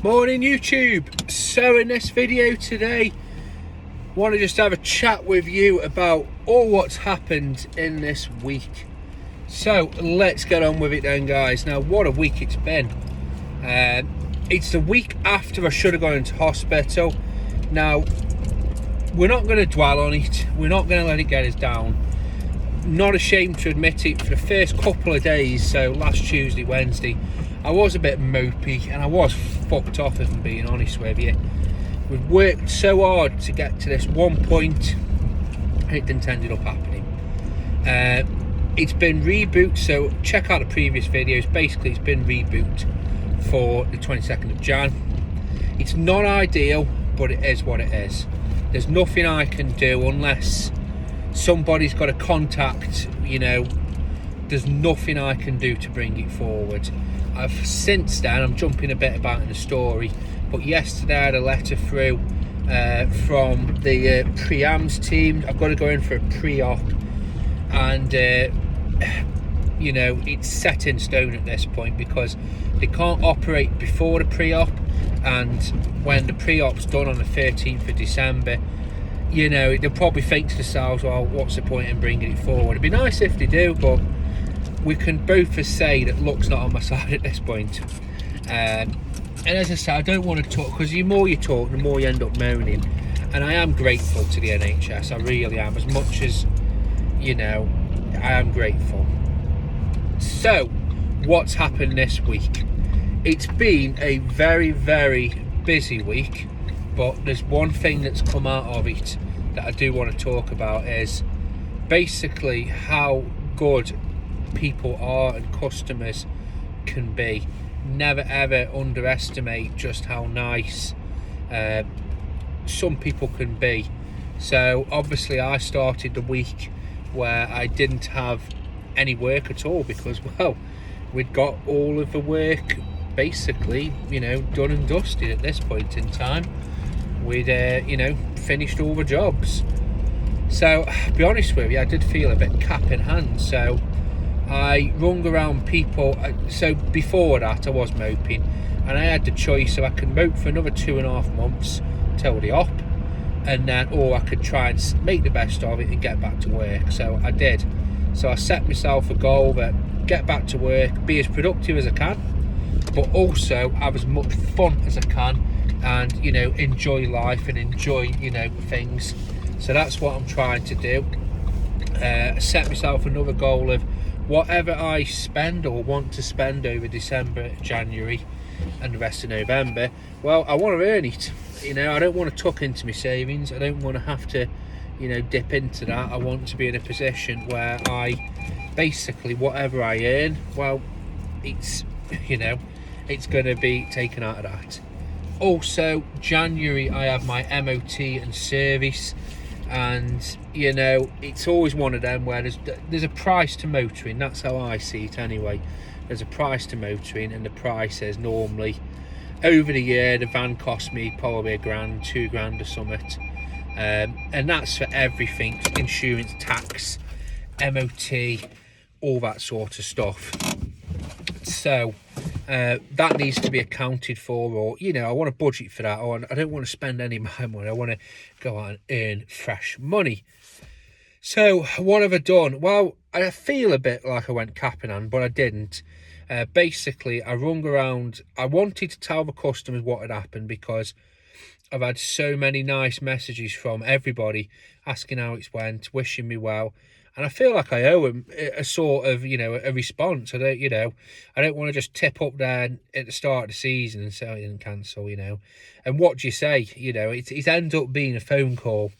Morning YouTube. So in this video today, want to just have a chat with you about all what's happened in this week. So let's get on with it then, guys. Now, what a week it's been. It's the week after I should have gone into hospital. Now, we're not going to dwell on it. We're not going to let it get us down. Not ashamed to admit it, for the first couple of days, so last Tuesday, Wednesday, I was a bit mopey and I was fucked off, if I'm being honest with you. We've worked so hard to get to this one point and it didn't end up happening. It's been reboot, so check out the previous videos. Basically, it's been reboot for the 22nd of Jan. It's not ideal, but it is what it is. There's nothing I can do unless somebody's got a contact, you know. There's nothing I can do to bring it forward. I've since then, I'm jumping a bit about in the story, but yesterday I had a letter through from the pre-AMS team. I've got to go in for a pre-op, and you know, it's set in stone at this point because they can't operate before the pre-op, and when the pre-op's done on the 13th of December, you know, they'll probably think to themselves, well, what's the point in bringing it forward? It'd be nice if they do, but we can both say that luck's not on my side at this point. And as I said, I don't want to talk, because the more you talk, the more you end up moaning. And I am grateful to the NHS, I really am. As much as, you know, I am grateful. So, what's happened this week? It's been a very, very busy week, but there's one thing that's come out of it that I do want to talk about, is basically how good people are and customers can be. Never ever underestimate just how nice some people can be. So obviously I started the week where I didn't have any work at all because, well, we'd got all of the work basically, you know, done and dusted at this point in time. We'd you know, finished all the jobs. So to be honest with you, I did feel a bit cap in hand. So I rung around people. So before that I was moping, and I had the choice, so I could mope for another 2.5 months till the op, and then, or I could try and make the best of it and get back to work. So I did. So I set myself a goal that get back to work, be as productive as I can, but also have as much fun as I can, and, you know, enjoy life and enjoy, you know, things. So that's what I'm trying to do. Set myself another goal of whatever I spend or want to spend over December, January and the rest of November, well, I want to earn it. You know, I don't want to tuck into my savings. I don't want to have to, you know, dip into that. I want to be in a position where I basically, whatever I earn, well, it's, you know, it's going to be taken out of that. Also, January I have my MOT and service, and, you know, it's always one of them where there's a price to motoring. That's how I see it anyway. There's a price to motoring, and the price is normally, over the year, the van cost me probably £1,000, £2,000 or something, and that's for everything: insurance, tax, MOT, all that sort of stuff. So that needs to be accounted for, or, you know, I want to budget for that, or I don't want to spend any of my money. I want to go out and earn fresh money. So what have I done? Well, I feel a bit like I went capping on, but I didn't. Basically, I rung around. I wanted to tell the customers what had happened because I've had so many nice messages from everybody asking how it's went, wishing me well. And I feel like I owe him a sort of, you know, a response. I don't, you know, I don't want to just tip up there at the start of the season and say I didn't cancel, you know. And what do you say? You know, it ended up being a phone call.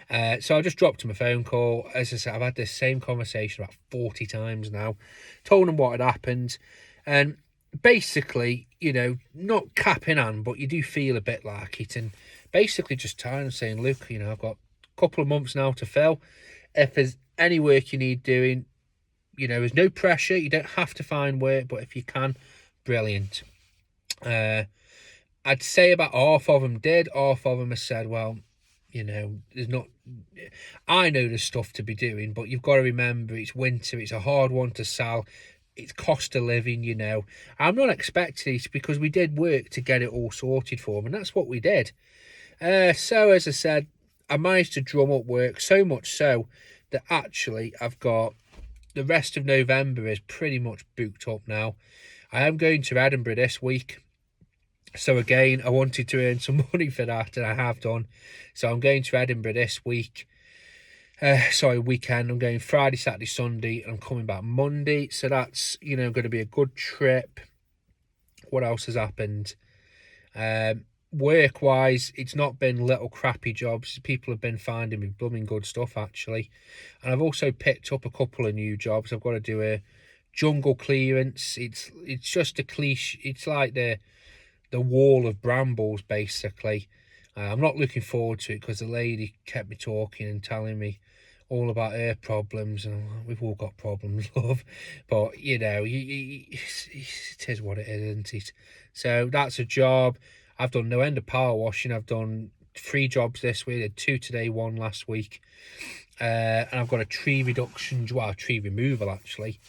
So I just dropped him a phone call. As I said, I've had this same conversation about 40 times now. Told him what had happened. And basically, you know, not capping on, but you do feel a bit like it. And basically just telling him, saying, look, you know, I've got a couple of months now to fill. If there's any work you need doing, you know, there's no pressure. You don't have to find work, but if you can, brilliant. I'd say about half of them did. Half of them have said, well, you know, there's not, I know there's stuff to be doing, but you've got to remember it's winter. It's a hard one to sell. it's cost of living, you know. I'm not expecting it because we did work to get it all sorted for them, and that's what we did. So as I said, I managed to drum up work, so much so that actually I've got the rest of November is pretty much booked up now. I am going to Edinburgh this week. So again, I wanted to earn some money for that, and I have done. So I'm going to Edinburgh this week. Weekend. I'm going Friday, Saturday, Sunday, and I'm coming back Monday. So that's, you know, going to be a good trip. What else has happened? Work-wise, it's not been little crappy jobs. People have been finding me blooming good stuff, actually. And I've also picked up a couple of new jobs. I've got to do a jungle clearance. It's just a cliche. It's like the wall of brambles, basically. I'm not looking forward to it because the lady kept me talking and telling me all about her problems, and we've all got problems, love. But you know, it is what it is, isn't it? So that's a job. I've done no end of power washing. I've done 3 jobs this week. I did 2 today, 1 last week, and I've got a tree reduction, well, tree removal actually,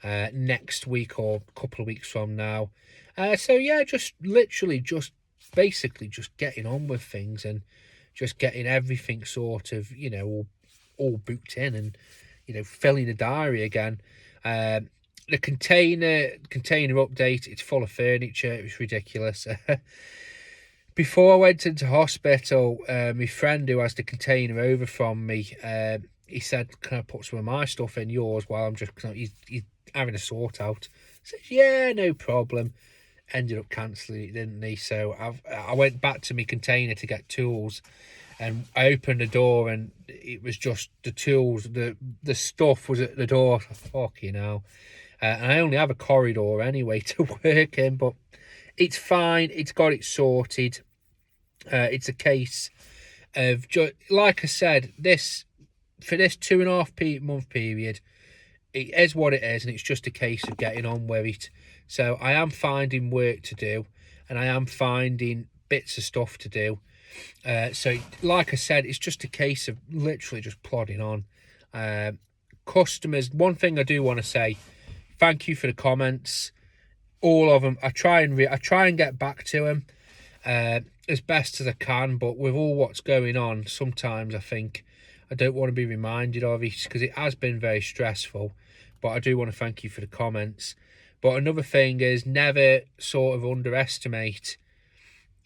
next week or a couple of weeks from now. So yeah, just literally just basically just getting on with things and just getting everything sort of, you know, all booked in, and, you know, filling the diary again. The container update, it's full of furniture. It was ridiculous. Before I went into hospital, my friend who has the container over from me, he said, can I put some of my stuff in yours while I'm just, he's having a sort out. I said, yeah, no problem. Ended up cancelling it, didn't he? So I went back to my container to get tools, and I opened the door, and it was just the tools, the stuff was at the door. Fucking hell. And I only have a corridor anyway to work in, but it's fine. It's got it sorted. It's a case of, like I said, for this 2.5 month period, it is what it is, and it's just a case of getting on with it. So I am finding work to do, and I am finding bits of stuff to do. So like I said, it's just a case of literally just plodding on. Customers, one thing I do want to say, thank you for the comments, all of them. I try and get back to them as best as I can, but with all what's going on, sometimes I think I don't want to be reminded of it because it has been very stressful. But I do want to thank you for the comments. But another thing is, never sort of underestimate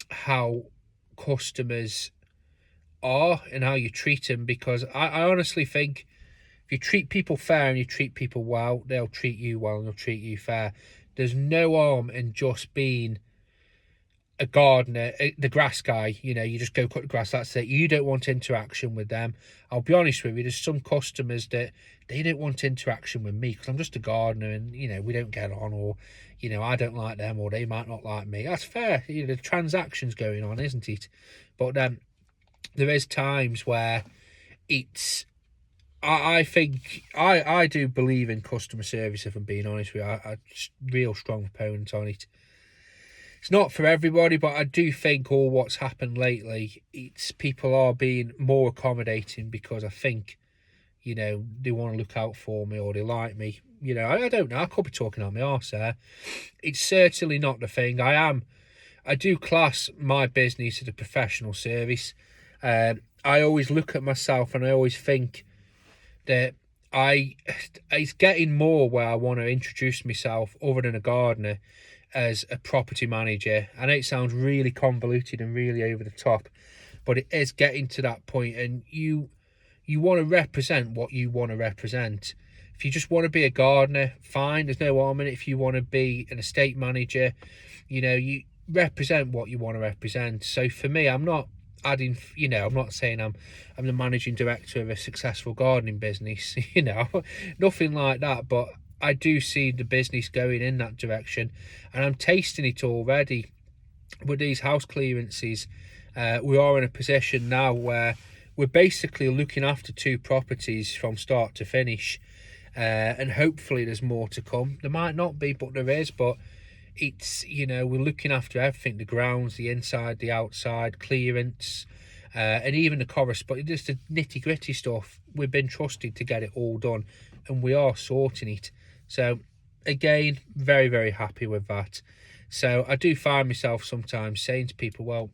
how customers are and how you treat them, because I honestly think if you treat people fair and you treat people well, they'll treat you well and they'll treat you fair. There's no harm in just being a gardener, the grass guy. You know, you just go cut the grass, that's it. You don't want interaction with them. I'll be honest with you, there's some customers that they don't want interaction with me because I'm just a gardener, and, you know, we don't get on, or, you know, I don't like them, or they might not like me. That's fair. You know, the transaction's going on, isn't it? But there is times where it's, I think I do believe in customer service, if I'm being honest with you. I'm a real strong proponent on it. It's not for everybody, but I do think all what's happened lately, it's people are being more accommodating because I think, you know, they want to look out for me, or they like me. You know, I don't know. I could be talking on my arse there. It's certainly not the thing. I do class my business as a professional service. I always look at myself and I always think that it's getting more where I want to introduce myself, other than a gardener, as a property manager. I know it sounds really convoluted and really over the top, but it is getting to that point, and you want to represent what you want to represent. If you just want to be a gardener, fine, there's no harm in it. If you want to be an estate manager, you know, you represent what you want to represent. So for me, I'm not adding, you know, I'm not saying I'm the managing director of a successful gardening business, you know, nothing like that, but I do see the business going in that direction, and I'm tasting it already with these house clearances. We are in a position now where we're basically looking after 2 properties from start to finish, and hopefully there's more to come. There might not be, but there is. But it's, you know, we're looking after everything, the grounds, the inside, the outside, clearance, and even the correspondence, just the nitty-gritty stuff. We've been trusted to get it all done, and we are sorting it. So again, very, very happy with that. So I do find myself sometimes saying to people, well,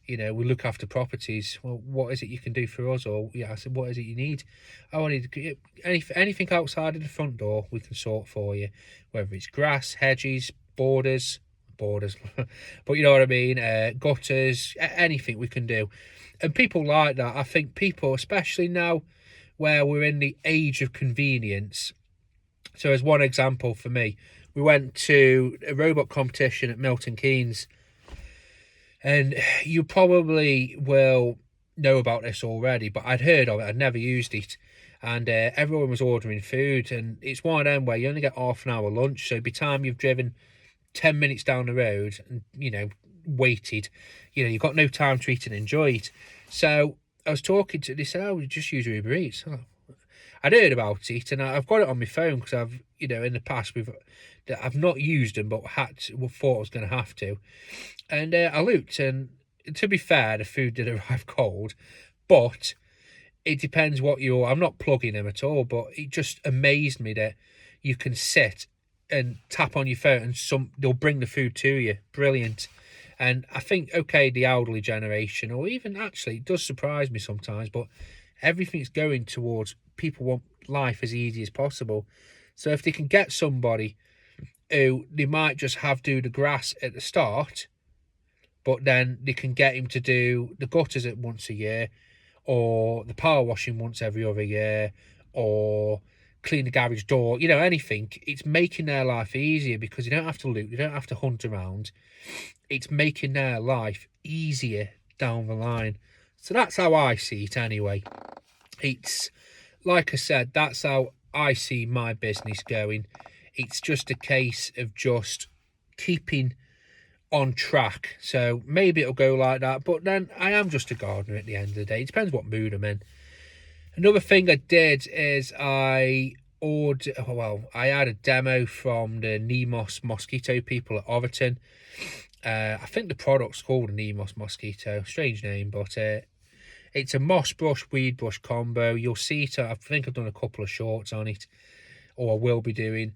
you know, we look after properties. Well, what is it you can do for us? Or yeah, I said, what is it you need? Oh, I need anything outside of the front door, we can sort for you. Whether it's grass, hedges, borders, but you know what I mean, gutters, anything we can do. And people like that. I think people, especially now where we're in the age of convenience. So as one example for me, we went to a robot competition at Milton Keynes, and you probably will know about this already, but I'd heard of it, I'd never used it. And everyone was ordering food, and it's one of them where you only get half an hour lunch. So by the time you've driven 10 minutes down the road and, you know, waited, you know, you've got no time to eat and enjoy it. So I was talking to, they said, oh, we just use Uber Eats. Oh, I'd heard about it, and I've got it on my phone because I've, you know, in the past I've not used them, but thought I was going to have to. And I looked, and to be fair, the food did arrive cold, but it depends what I'm not plugging them at all, but it just amazed me that you can sit and tap on your phone and they'll bring the food to you. Brilliant. And I think, okay, the elderly generation, or even actually, it does surprise me sometimes, but everything's going towards people want life as easy as possible. So if they can get somebody who they might just have do the grass at the start, but then they can get him to do the gutters at once a year, or the power washing once every other year, or clean the garage door, you know, anything. It's making their life easier because you don't have to loot, you don't have to hunt around. It's making their life easier down the line. So that's how I see it anyway. It's, like I said, that's how I see my business going. It's just a case of just keeping on track. So maybe it'll go like that, but then I am just a gardener at the end of the day. It depends what mood I'm in. Another thing I did is I had a demo from the Nemos mosquito people at Overton. I think the product's called a Nemos mosquito, strange name, but it's a moss brush, weed brush combo. You'll see it, I think I've done a couple of shorts on it, or I will be doing.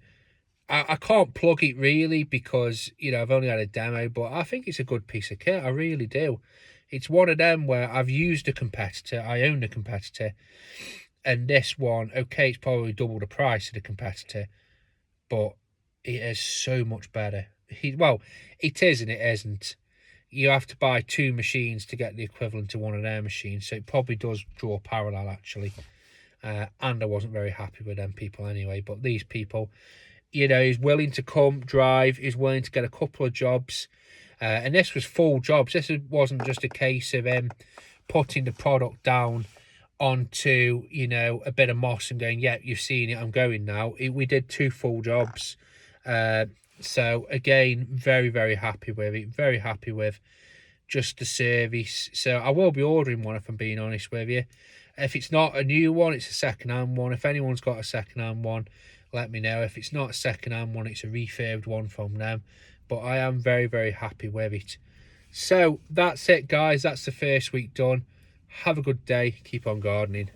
I can't plug it really because, you know, I've only had a demo, but I think it's a good piece of kit. I really do. It's one of them where I've used a competitor. I own a competitor. And this one, okay, it's probably double the price of the competitor, but it is so much better. Well, it is and it isn't. You have to buy two machines to get the equivalent to one of their machines, so it probably does draw parallel, actually. And I wasn't very happy with them people anyway, but these people, you know, he's willing to come, drive, he's willing to get a couple of jobs. And this was full jobs. This wasn't just a case of putting the product down onto, you know, a bit of moss and going, yeah, you've seen it, I'm going now. We did 2 full jobs. So again, very, very happy with it. Very happy with just the service. So I will be ordering one, if I'm being honest with you. If it's not a new one, it's a second-hand one. If anyone's got a second-hand one, let me know. If it's not a second-hand one, it's a refurbed one from them. But I am very, very happy with it. So that's it, guys. That's the first week done. Have a good day. Keep on gardening.